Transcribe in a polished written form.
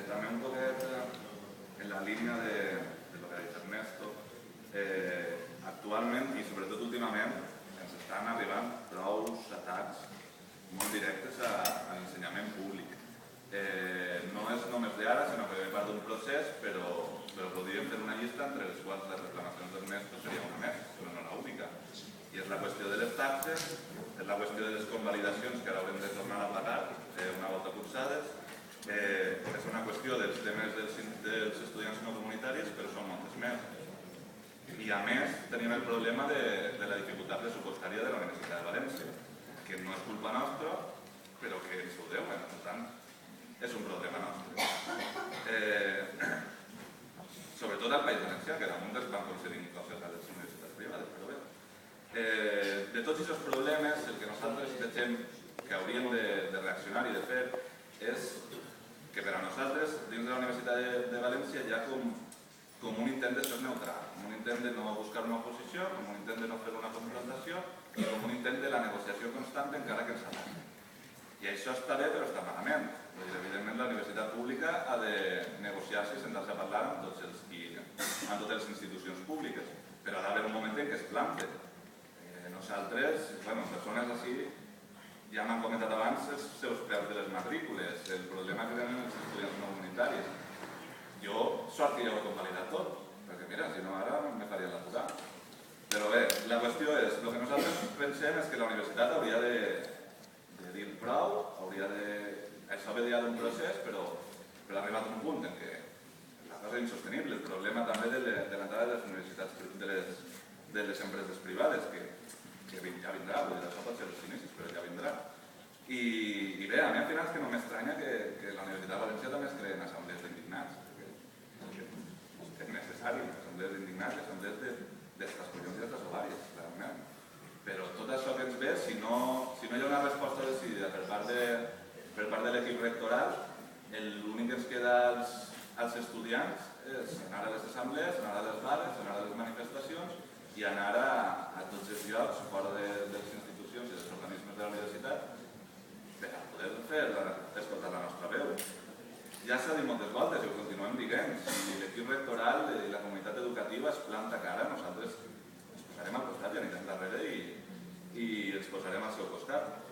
També un poquet en la línia de lo que ha dit Ernesto, actualment i sobretot últimament ens estan arribant prou atacs molt directes a l'ensenyament públic. No és només d'ara, sinó que ve part d'un procés, però podríem fer una llista entre les quals les reclamacions d'Ernesto seria una més, però no l'única. I és la qüestió de les taxes, és la qüestió de les convalidacions que ara haurem de tornar a pagar una volta cursades, és una qüestió dels temes dels estudiants no comunitaris, però són moltes més. I a més tenim el problema de la dificultat pressupostària de la Universitat de València, que no és culpa nostra, però que ens ho deuen, per tant, és un problema nostre. Sobretot al País Valencià, que damunt es van concedir coses a les universitats privades, però bé. De tots aquests problemes, el que nosaltres pensem que hauríem de reaccionar i de fer és que per a nosaltres, dins de la Universitat de València, hi ha com un intent de ser neutral, un intent de no buscar una oposició, com un intent de no fer una confrontació i com un intent de la negociació constant encara que ens ataque. I això està bé, però està malament. Evidentment, la universitat pública ha de negociar-se i sentar-se a parlar amb totes les institucions públiques, però ha d'haver un moment en què es plante. Nosaltres, persones així, ja m'han comentat abans els seus preus de les matrícules, el problema que tenen els estudiants no comunitaris. Jo sort que ja ho he convalidat tot, perquè mira, si no ara me farien la puta. Però bé, la qüestió és, el que nosaltres pensem és que la universitat hauria de dir prou, això ve d'un procés, però ha arribat a un punt en què la cosa és insostenible. El problema també de l'entrada de les universitats, de les empreses privades, que ja vindrà, vull dir, això pot ser els inicis, però ja vindrà. I bé, a mi al final és que no m'estranya que la Universitat de València també es creen assemblees d'indignats, perquè és necessari, assemblees d'indignats, assemblees d'estes collons i d'estes ovàries, realment. Però tot això que ens ve, si no hi ha una resposta decidida per part de l'equip rectoral, l'únic que ens queda als estudiants és anar a les assemblees, anar a les vagues, anar a les manifestacions i anar a tots els llocs fora de les institucions i dels organismes de la universitat per a poder escoltar la nostra veu. Ja s'ha dit moltes voltes i ho continuem dient, si l'equip rectoral i la comunitat educativa es planta cara, nosaltres ens posarem al costat i anirem darrere i ens posarem al seu costat.